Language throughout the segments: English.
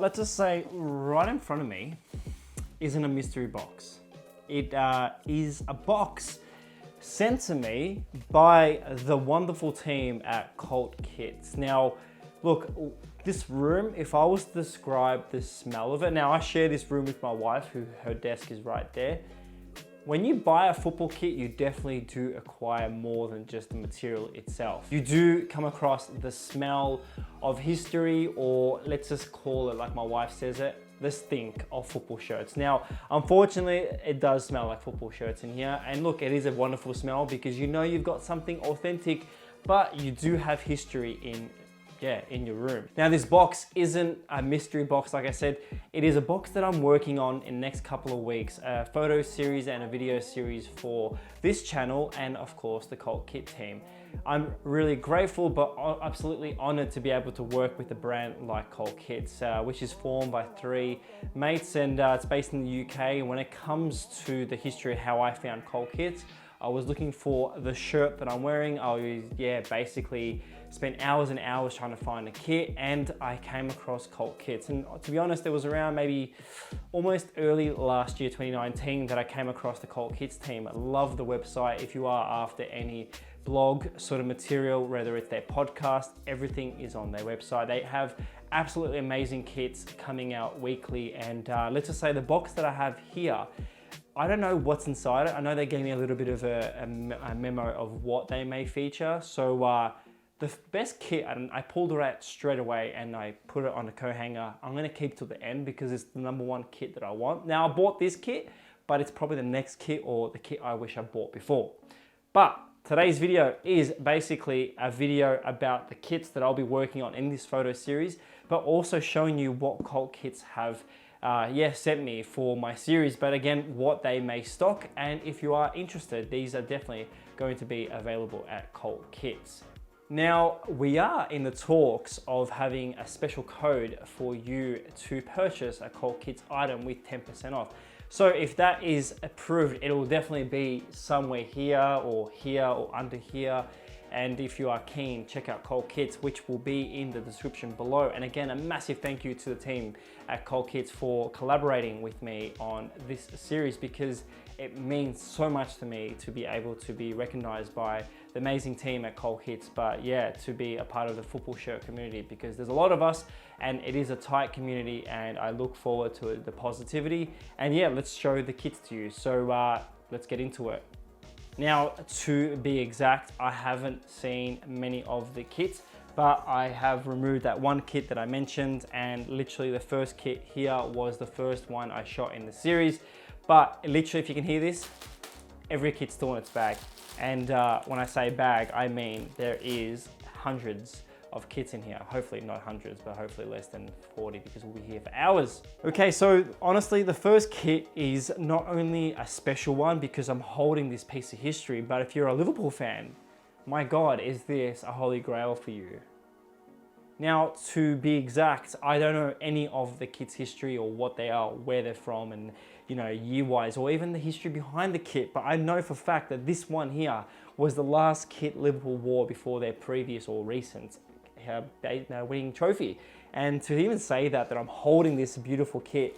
let's just say right in front of me isn't a mystery box. It is a box sent to me by the wonderful team at Cult Kits. Now, look, this room, if I was to describe the smell of it, now I share this room with my wife, her desk is right there. When you buy a football kit, you definitely do acquire more than just the material itself. You do come across the smell of history, or let's just call it like my wife says it, the stink of football shirts. Now, unfortunately, it does smell like football shirts in here. And look, it is a wonderful smell because you know you've got something authentic, but you do have history in your room. Now, this box isn't a mystery box, like I said. It is a box that I'm working on in the next couple of weeks, a photo series and a video series for this channel and of course the Cult Kit team. I'm really grateful but absolutely honored to be able to work with a brand like Cult Kits, which is formed by 3 mates, and it's based in the UK. And when it comes to the history of how I found Cult Kits, I was looking for the shirt that I'm wearing. I basically spent hours and hours trying to find a kit, and I came across Cult Kits. And to be honest, it was around maybe almost early last year, 2019, that I came across the Cult Kits team. I love the website. If you are after any blog sort of material, whether it's their podcast, everything is on their website. They have absolutely amazing kits coming out weekly. And let's just say the box that I have here, I don't know what's inside it. I know they gave me a little bit of a memo of what they may feature. So the best kit, I pulled it out straight away and I put it on a coat hanger. I'm gonna keep till the end because it's the #1 kit that I want. Now, I bought this kit, but it's probably the next kit or the kit I wish I bought before. But today's video is basically a video about the kits that I'll be working on in this photo series, but also showing you what Cult Kits have sent me for my series, but again, what they may stock. And if you are interested, these are definitely going to be available at Cult Kits. Now, we are in the talks of having a special code for you to purchase a Cult Kits item with 10% off. So if that is approved, it will definitely be somewhere here or under here. And if you are keen, check out Cult Kits, which will be in the description below. And again, a massive thank you to the team at Cult Kits for collaborating with me on this series, because it means so much to me to be able to be recognized by the amazing team at Cult Kits, but yeah, to be a part of the football shirt community, because there's a lot of us and it is a tight community, and I look forward to the positivity. And yeah, let's show the kits to you. So let's get into it. Now, to be exact, I haven't seen many of the kits, but I have removed that one kit that I mentioned, and literally the first kit here was the first one I shot in the series. But literally, if you can hear this, every kit's still in its bag. And when I say bag, I mean there is hundreds of kits in here. Hopefully not hundreds, but hopefully less than 40, because we'll be here for hours. Okay, so honestly, the first kit is not only a special one because I'm holding this piece of history, but if you're a Liverpool fan, my God, is this a holy grail for you? Now, to be exact, I don't know any of the kits' history or what they are, where they're from, and year-wise, or even the history behind the kit, but I know for a fact that this one here was the last kit Liverpool wore before their previous or recent winning trophy. And to even say that I'm holding this beautiful kit,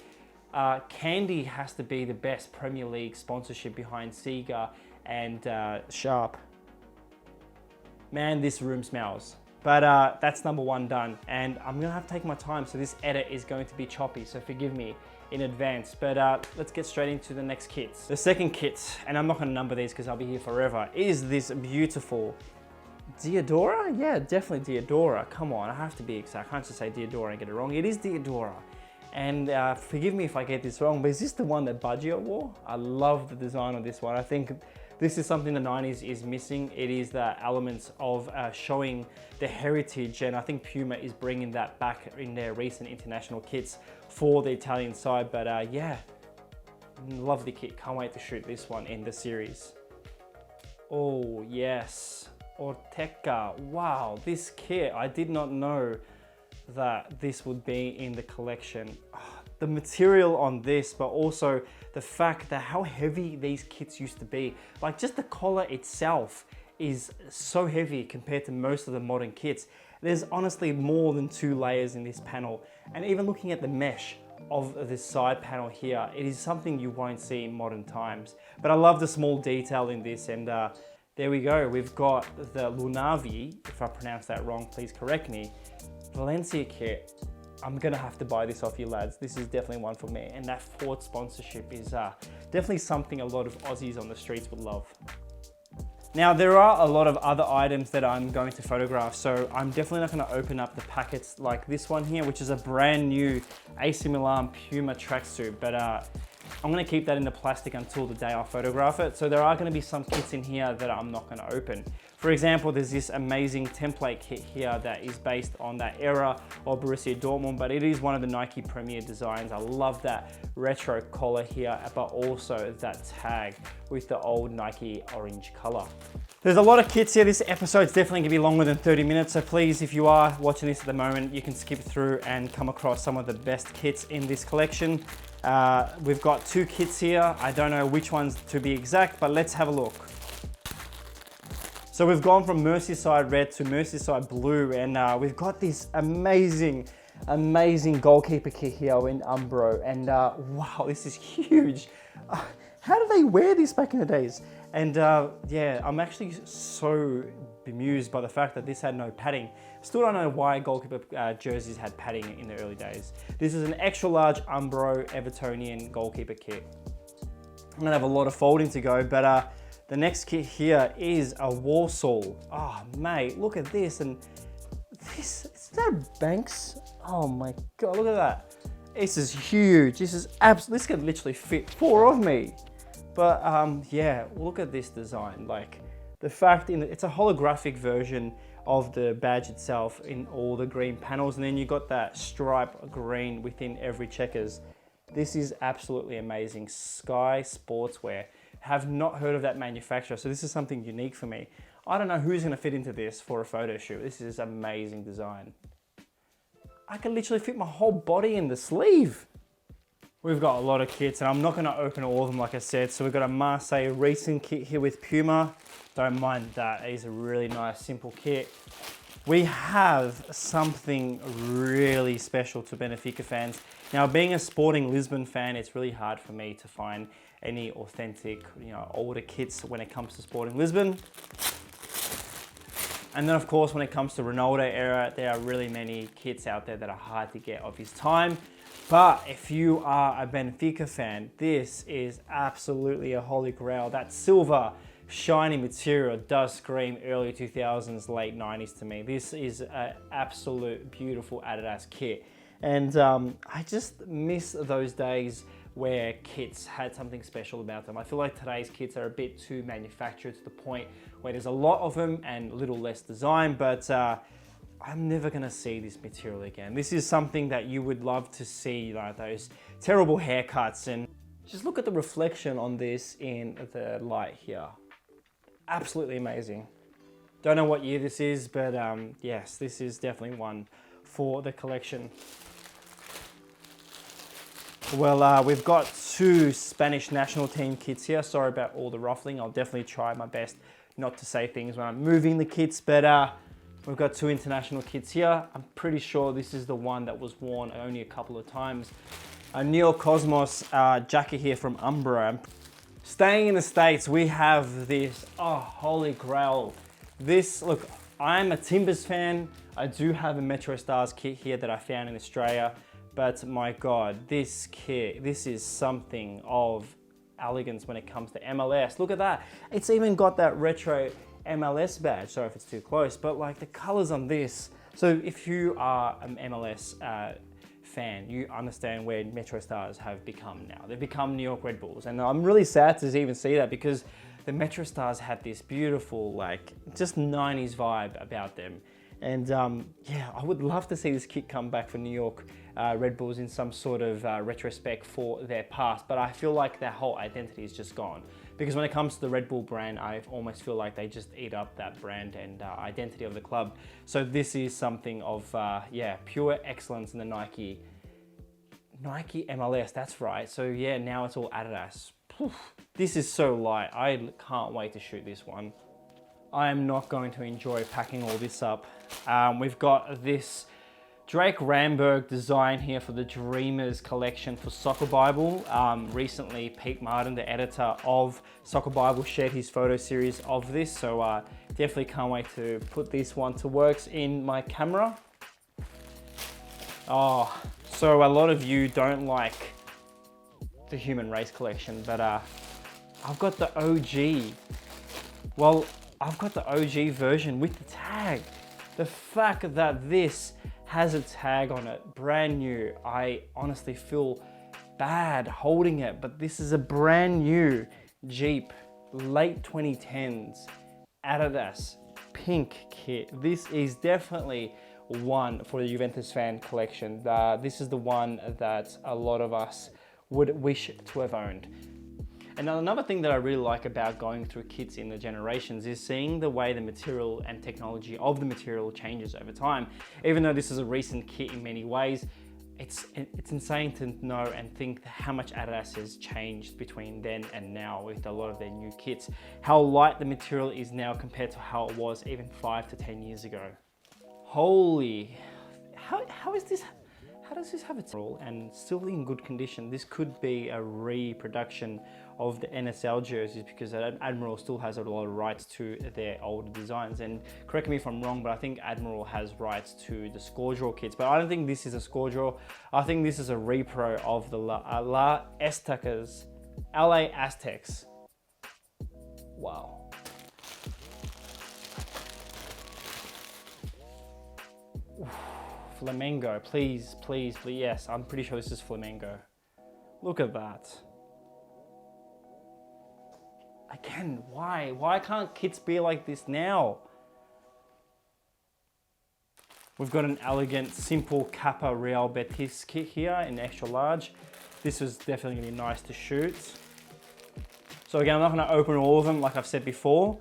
Candy has to be the best Premier League sponsorship behind Sega and Sharp. Man, this room smells. But that's #1 done, and I'm gonna have to take my time, so this edit is going to be choppy, so forgive me in advance. But let's get straight into the next kits. The second kit, and I'm not gonna number these because I'll be here forever, is this beautiful Diodora? Yeah, definitely Diodora. Come on, I have to be exact. I can't just say Diodora and get it wrong. It is Diodora. And forgive me if I get this wrong, but is this the one that Baggio wore? I love the design of this one. I think this is something the 90s is missing. It is the elements of showing the heritage, and I think Puma is bringing that back in their recent international kits for the Italian side. But yeah, lovely kit. Can't wait to shoot this one in the series. Oh yes, Ortega. Wow, this kit, I did not know that this would be in the collection. The material on this, but also the fact that how heavy these kits used to be. Like just the collar itself is so heavy compared to most of the modern kits. There's honestly more than 2 layers in this panel. And even looking at the mesh of this side panel here, it is something you won't see in modern times. But I love the small detail in this, and there we go. We've got the Lunavi, if I pronounce that wrong, please correct me, Valencia kit. I'm gonna have to buy this off you lads. This is definitely one for me. And that Ford sponsorship is definitely something a lot of Aussies on the streets would love. Now, there are a lot of other items that I'm going to photograph, so I'm definitely not gonna open up the packets like this one here, which is a brand new AC Milan Puma tracksuit, but I'm gonna keep that in the plastic until the day I photograph it. So there are gonna be some kits in here that I'm not gonna open. For example, there's this amazing template kit here that is based on that era of Borussia Dortmund, but it is one of the Nike Premier designs. I love that retro collar here, but also that tag with the old Nike orange color. There's a lot of kits here. This episode's definitely gonna be longer than 30 minutes. So please, if you are watching this at the moment, you can skip through and come across some of the best kits in this collection. We've got 2 kits here. I don't know which ones to be exact, but let's have a look. So we've gone from Merseyside red to Merseyside blue, and we've got this amazing goalkeeper kit here in Umbro, and wow, this is huge. How did they wear this back in the days? And yeah, I'm actually so bemused by the fact that this had no padding. Still don't know why goalkeeper jerseys had padding in the early days. This is an extra large Umbro Evertonian goalkeeper kit. I'm gonna have a lot of folding to go, but the next kit here is a Warsaw. Oh mate, look at this, and this, is that Banks? Oh my God, look at that. This is huge. This is absolutely, this could literally fit 4 of me. But yeah, look at this design. Like the fact it's a holographic version of the badge itself in all the green panels, and then you got that stripe green within every checkers. This is absolutely amazing. Sky Sportswear. Have not heard of that manufacturer, so this is something unique for me. I don't know who's gonna fit into this for a photo shoot. This is amazing design. I can literally fit my whole body in the sleeve. We've got a lot of kits, and I'm not gonna open all of them like I said. So we've got a Marseille Racing kit here with Puma. Don't mind that, it is a really nice, simple kit. We have something really special to Benfica fans. Now, being a Sporting Lisbon fan, it's really hard for me to find any authentic, older kits when it comes to Sporting Lisbon. And then of course, when it comes to Ronaldo era, there are really many kits out there that are hard to get of his time. But if you are a Benfica fan, this is absolutely a holy grail. That silver shiny material does scream early 2000s, late 90s to me. This is an absolute beautiful Adidas kit. And I just miss those days where kits had something special about them. I feel like today's kits are a bit too manufactured to the point where there's a lot of them and a little less design, but I'm never gonna see this material again. This is something that you would love to see, like those terrible haircuts, and just look at the reflection on this in the light here. Absolutely amazing. Don't know what year this is, but yes, this is definitely one for the collection. Well, we've got 2 Spanish national team kits here. Sorry about all the ruffling. I'll definitely try my best not to say things when I'm moving the kits, but we've got 2 international kits here. I'm pretty sure this is the one that was worn only a couple of times. A Neo Cosmos jacket here from Umbro. Staying in the States, we have this, oh, holy grail. This, look, I'm a Timbers fan. I do have a Metro Stars kit here that I found in Australia. But my God, this kit, this is something of elegance when it comes to MLS. Look at that. It's even got that retro MLS badge. Sorry if it's too close, but like the colors on this. So if you are an MLS fan, you understand where Metro Stars have become now. They've become New York Red Bulls. And I'm really sad to even see that, because the Metro Stars had this beautiful, like, just 90s vibe about them. And yeah, I would love to see this kit come back for New York Red Bulls in some sort of retrospect for their past, but I feel like their whole identity is just gone. Because when it comes to the Red Bull brand, I almost feel like they just eat up that brand and identity of the club. So this is something of, yeah, pure excellence in the Nike MLS, that's right. So yeah, now it's all Adidas. This is so light. I can't wait to shoot this one. I am not going to enjoy packing all this up. We've got this Drake Ramberg design here for the Dreamers collection for Soccer Bible. Recently, Pete Martin, the editor of Soccer Bible, shared his photo series of this. So definitely can't wait to put this one to works in my camera. Oh, so a lot of you don't like the Human Race collection, but I've got the OG. Well, I've got the OG version with the tag. The fact that this has a tag on it, brand new. I honestly feel bad holding it, but this is a brand new Jeep, late 2010s, Adidas, pink kit. This is definitely one for the Juventus fan collection. This is the one that a lot of us would wish to have owned. And another thing that I really like about going through kits in the generations is seeing the way the material and technology of the material changes over time. Even though this is a recent kit in many ways, it's insane to know and think how much Adidas has changed between then and now with a lot of their new kits. How light the material is now compared to how it was even 5 to 10 years ago. Holy, how is this? How does this have its role and still in good condition? This could be a reproduction of the NSL jerseys because Admiral still has a lot of rights to their older designs. And correct me if I'm wrong, but I think Admiral has rights to the score draw kits. But I don't think this is a score draw. I think this is a repro of the LA Aztecs. Wow. Flamengo, please, please, please. Yes, I'm pretty sure this is Flamengo. Look at that. Again, why? Why can't kits be like this now? We've got an elegant, simple Kappa Real Betis kit here in extra large. This was definitely gonna be nice to shoot. So again, I'm not gonna open all of them like I've said before.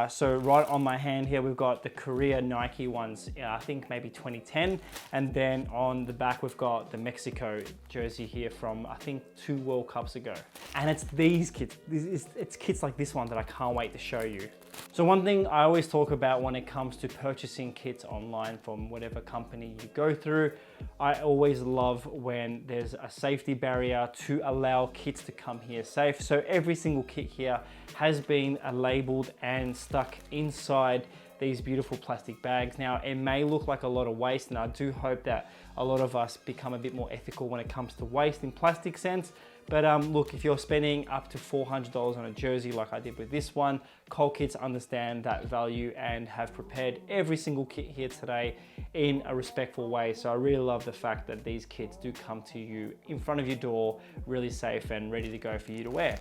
So right on my hand here, we've got the Korea Nike ones, I think maybe 2010. And then on the back, we've got the Mexico jersey here from, I think 2 World Cups ago. And it's these kits, it's kits like this one that I can't wait to show you. So one thing I always talk about when it comes to purchasing kits online from whatever company you go through, I always love when there's a safety barrier to allow kits to come here safe. So every single kit here has been labeled and stuck inside these beautiful plastic bags. Now, it may look like a lot of waste, and I do hope that a lot of us become a bit more ethical when it comes to waste in plastic sense. But look, if you're spending up to $400 on a jersey like I did with this one, Colt Kits understand that value and have prepared every single kit here today in a respectful way. So I really love the fact that these kits do come to you in front of your door, really safe and ready to go for you to wear.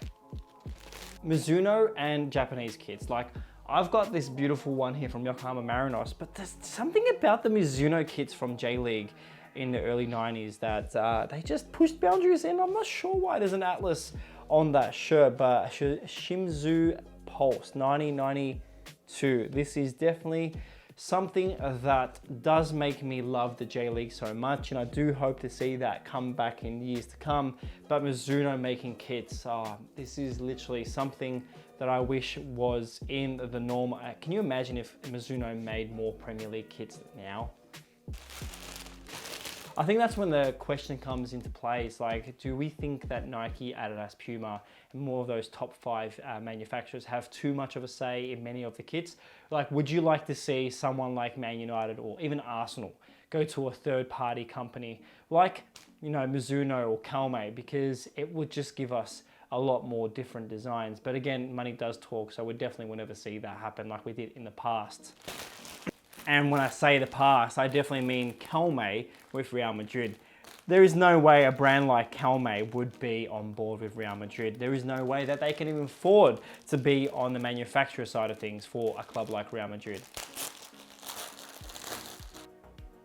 Mizuno and Japanese kits. Like, I've got this beautiful one here from Yokohama Marinos, but there's something about the Mizuno kits from J-League in the early 90s that they just pushed boundaries in. I'm not sure why there's an Atlas on that shirt, but Shimizu Pulse 1992. This is definitely something that does make me love the J-League so much, and I do hope to see that come back in years to come. But Mizuno making kits, this is literally something that I wish was in the norm. Can you imagine if Mizuno made more Premier League kits now? I think that's when the question comes into play. It's like, do we think that Nike, Adidas, Puma, and more of those top 5 manufacturers have too much of a say in many of the kits? Like, would you like to see someone like Man United or even Arsenal go to a third-party company like, you know, Mizuno or Calme, because it would just give us a lot more different designs. But again, money does talk, so we definitely will never see that happen like we did in the past. And when I say the past, I definitely mean Calme with Real Madrid. There is no way a brand like Calme would be on board with Real Madrid. There is no way that they can even afford to be on the manufacturer side of things for a club like Real Madrid.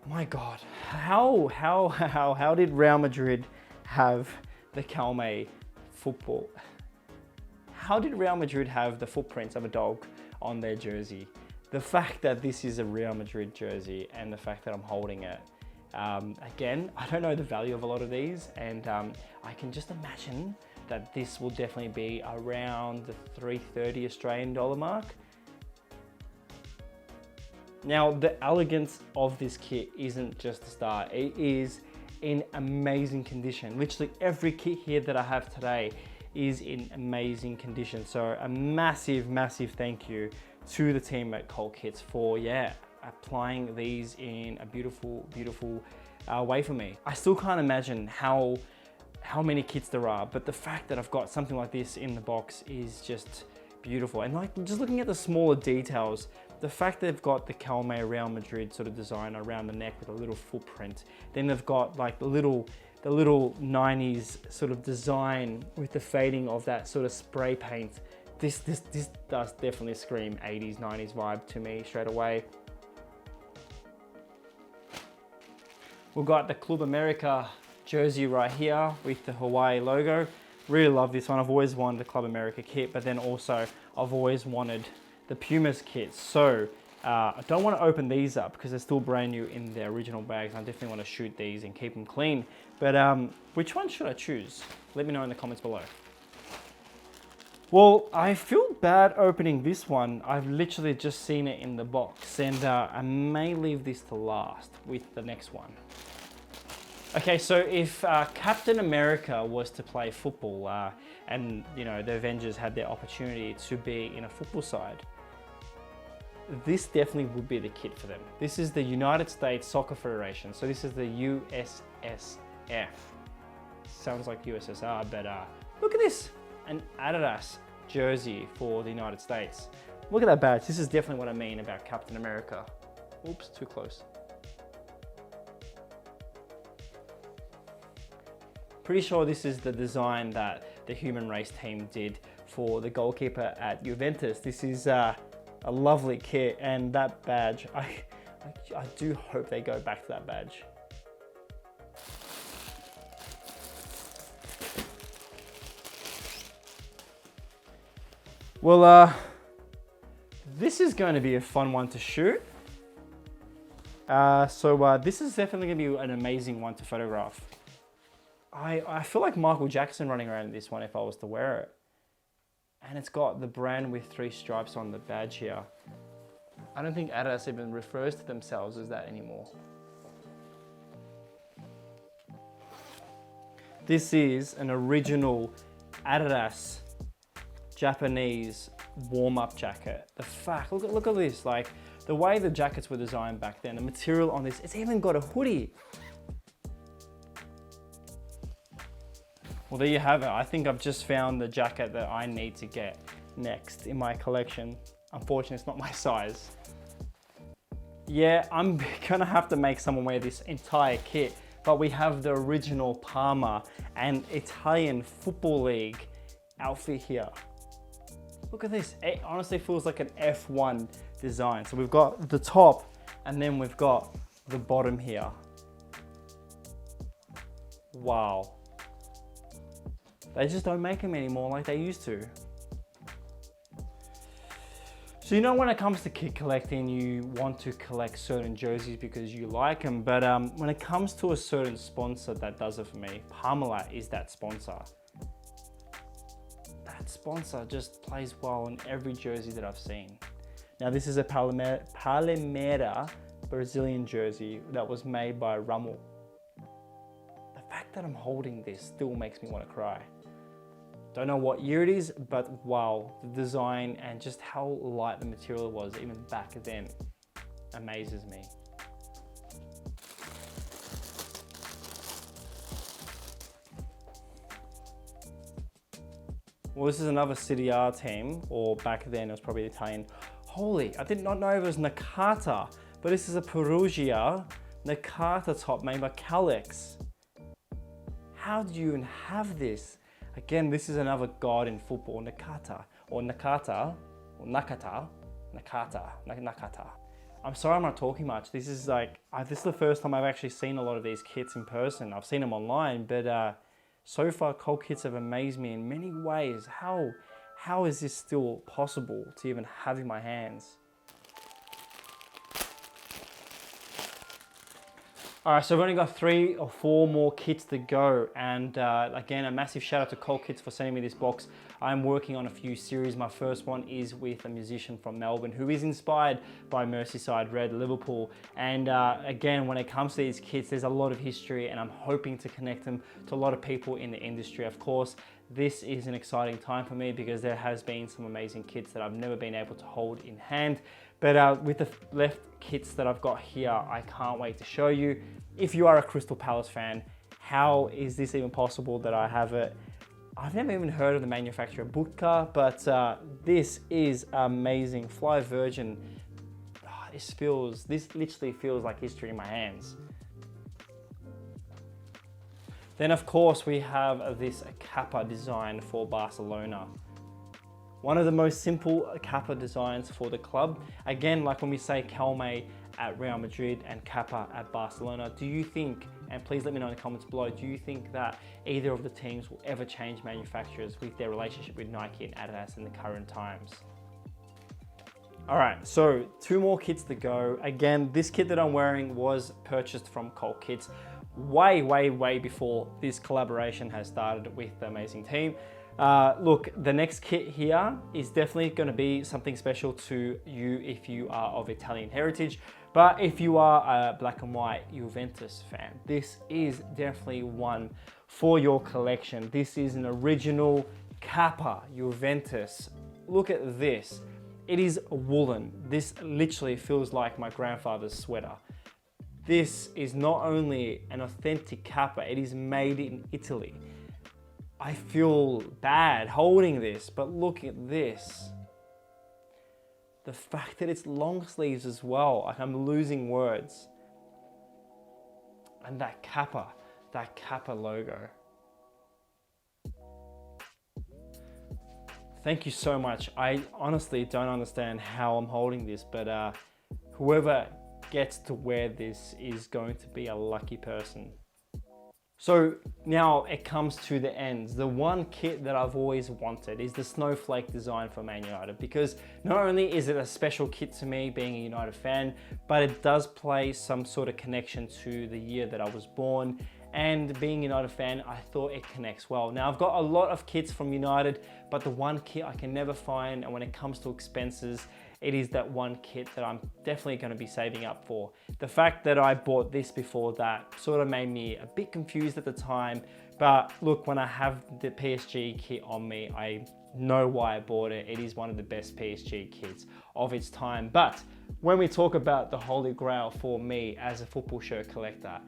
My God, how did Real Madrid have the Calme football? How did Real Madrid have the footprints of a dog on their jersey? The fact that this is a Real Madrid jersey and the fact that I'm holding it, again, I don't know the value of a lot of these, and I can just imagine that this will definitely be around the $330 Australian mark. Now, the elegance of this kit isn't just a start. It is in amazing condition. Literally every kit here that I have today is in amazing condition. So a massive, massive thank you to the team at Colt Kits for, applying these in a beautiful, beautiful way for me. I still can't imagine how many kits there are, but the fact that I've got something like this in the box is just beautiful. And like, just looking at the smaller details, the fact that they've got the Calme Real Madrid sort of design around the neck with a little footprint. Then they've got like the little 90s sort of design with the fading of that sort of spray paint. This does definitely scream 80s, 90s vibe to me straight away. We've got the Club America jersey right here with the Hawaii logo. Really love this one. I've always wanted the Club America kit, but then also I've always wanted the Pumas kits. So I don't want to open these up because they're still brand new in their original bags. I definitely want to shoot these and keep them clean. But which one should I choose? Let me know in the comments below. Well, I feel bad opening this one. I've literally just seen it in the box, and I may leave this to last with the next one. Okay, so if Captain America was to play football and the Avengers had their opportunity to be in a football side, this definitely would be the kit for them. This is the United States Soccer Federation. So this is the USSF. Sounds like USSR, but look at this, an Adidas jersey for the United States. Look at that badge. This is definitely what I mean about Captain America. Oops, too close. Pretty sure this is the design that the Human Race team did for the goalkeeper at Juventus. This is a lovely kit, and that badge, I do hope they go back to that badge. Well, this is going to be a fun one to shoot. This is definitely going to be an amazing one to photograph. I feel like Michael Jackson running around in this one if I was to wear it. And it's got the brand with 3 stripes on the badge here. I don't think Adidas even refers to themselves as that anymore. This is an original Adidas Japanese warm-up jacket. The fact, look at this, like the way the jackets were designed back then, the material on this, it's even got a hoodie. Well, there you have it. I think I've just found the jacket that I need to get next in my collection. Unfortunately, it's not my size. Yeah, I'm gonna have to make someone wear this entire kit, but we have the original Parma and Italian Football League outfit here. Look at this. It honestly feels like an F1 design. So we've got the top and then we've got the bottom here. Wow. They just don't make them anymore like they used to. So when it comes to kit collecting, you want to collect certain jerseys because you like them, but when it comes to a certain sponsor that does it for me, Parmalat is that sponsor. That sponsor just plays well in every jersey that I've seen. Now this is a Palmeiras Brazilian jersey that was made by Rummel. The fact that I'm holding this still makes me want to cry. Don't know what year it is, but wow, the design and just how light the material was even back then amazes me. Well, this is another Serie A team, or back then it was probably Italian. Holy, I did not know it was Nakata, but this is a Perugia Nakata top made by Calex. How do you even have this? Again, this is another god in football, Nakata. I'm sorry I'm not talking much. This is this is the first time I've actually seen a lot of these kits in person. I've seen them online, but so far Colt Kits have amazed me in many ways. How is this still possible to even have in my hands? All right, so I've only got 3 or 4 more kits to go. And again, a massive shout out to Colt Kits for sending me this box. I'm working on a few series. My first one is with a musician from Melbourne who is inspired by Merseyside Red, Liverpool. And again, when it comes to these kits, there's a lot of history and I'm hoping to connect them to a lot of people in the industry. Of course, this is an exciting time for me because there has been some amazing kits that I've never been able to hold in hand. But with the left kits that I've got here, I can't wait to show you. If you are a Crystal Palace fan, how is this even possible that I have it? I've never even heard of the manufacturer Butka, but this is amazing. Fly Virgin. This literally feels like history in my hands. Then of course we have this Kappa design for Barcelona. One of the most simple Kappa designs for the club. Again, like when we say Calme at Real Madrid and Kappa at Barcelona, do you think, and please let me know in the comments below, do you think that either of the teams will ever change manufacturers with their relationship with Nike and Adidas in the current times? All right, so 2 more kits to go. Again, this kit that I'm wearing was purchased from Colt Kits way before this collaboration has started with the amazing team. Look, the next kit here is definitely going to be something special to you if you are of Italian heritage. But if you are a black and white Juventus fan, this is definitely one for your collection. This is an original Kappa Juventus. Look at this. It is woolen. This literally feels like my grandfather's sweater. This is not only an authentic Kappa, it is made in Italy. I feel bad holding this, but look at this. The fact that it's long sleeves as well, like I'm losing words. And that Kappa logo. Thank you so much. I honestly don't understand how I'm holding this, but whoever gets to wear this is going to be a lucky person. So now it comes to the ends. The one kit that I've always wanted is the snowflake design for Man United, because not only is it a special kit to me being a United fan, but it does play some sort of connection to the year that I was born. And being a United fan, I thought it connects well. Now I've got a lot of kits from United, but the one kit I can never find, and when it comes to expenses, it is that one kit that I'm definitely going to be saving up for. The fact that I bought this before that sort of made me a bit confused at the time, but look, when I have the PSG kit on me, I know why I bought it. It is one of the best PSG kits of its time. But when we talk about the holy grail for me as a football shirt collector,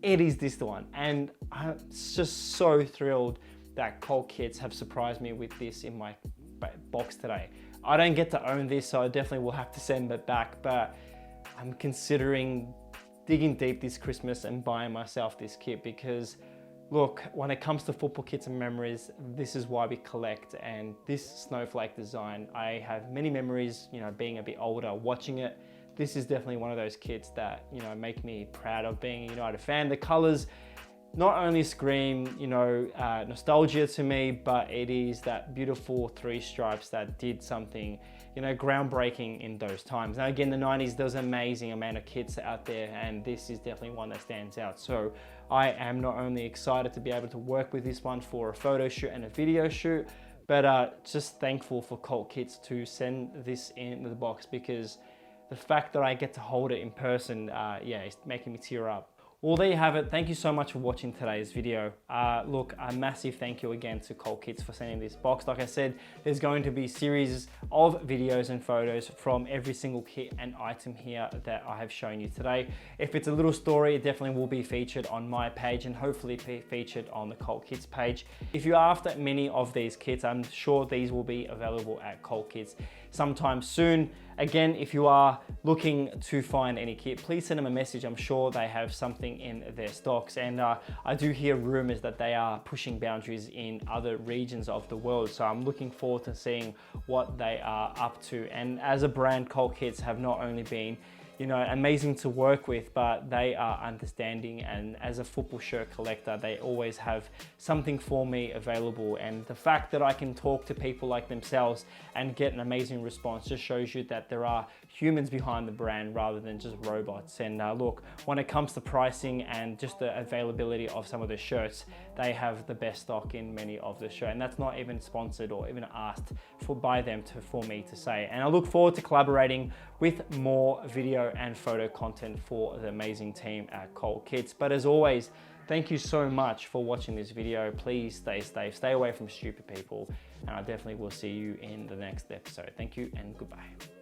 it is this one. And I'm just so thrilled that Colt Kits have surprised me with this in my box today. I don't get to own this, so I definitely will have to send it back, but I'm considering digging deep this Christmas and buying myself this kit because look, when it comes to football kits and memories, this is why we collect. And this snowflake design, I have many memories, you know, being a bit older, watching it. This is definitely one of those kits that, you know, make me proud of being a United fan. The colors not only scream, you know, nostalgia to me, but it is that beautiful 3 stripes that did something, you know, groundbreaking in those times. Now again, the 90s, there was an amazing amount of kits out there, and this is definitely one that stands out. So I am not only excited to be able to work with this one for a photo shoot and a video shoot, but just thankful for Colt Kits to send this in the box, because the fact that I get to hold it in person, yeah, it's making me tear up. Well, there you have it. Thank you so much for watching today's video. Look, a massive thank you again to Colt Kits for sending this box. Like I said, there's going to be series of videos and photos from every single kit and item here that I have shown you today. If it's a little story, it definitely will be featured on my page and hopefully be featured on the Colt Kits page. If you're after many of these kits, I'm sure these will be available at Colt Kits sometime soon. Again, if you are looking to find any kit, please send them a message. I'm sure they have something in their stocks. And I do hear rumors that they are pushing boundaries in other regions of the world. So I'm looking forward to seeing what they are up to. And as a brand, Colt Kits have not only been, you know, amazing to work with, but they are understanding, and as a football shirt collector, they always have something for me available. And the fact that I can talk to people like themselves and get an amazing response just shows you that there are humans behind the brand rather than just robots. And look, when it comes to pricing and just the availability of some of the shirts, they have the best stock in many of the shirts, and that's not even sponsored or even asked by them for me to say. And I look forward to collaborating with more video and photo content for the amazing team at Colt Kits. But as always, thank you so much for watching this video. Please stay safe, stay away from stupid people, and I definitely will see you in the next episode. Thank you and goodbye.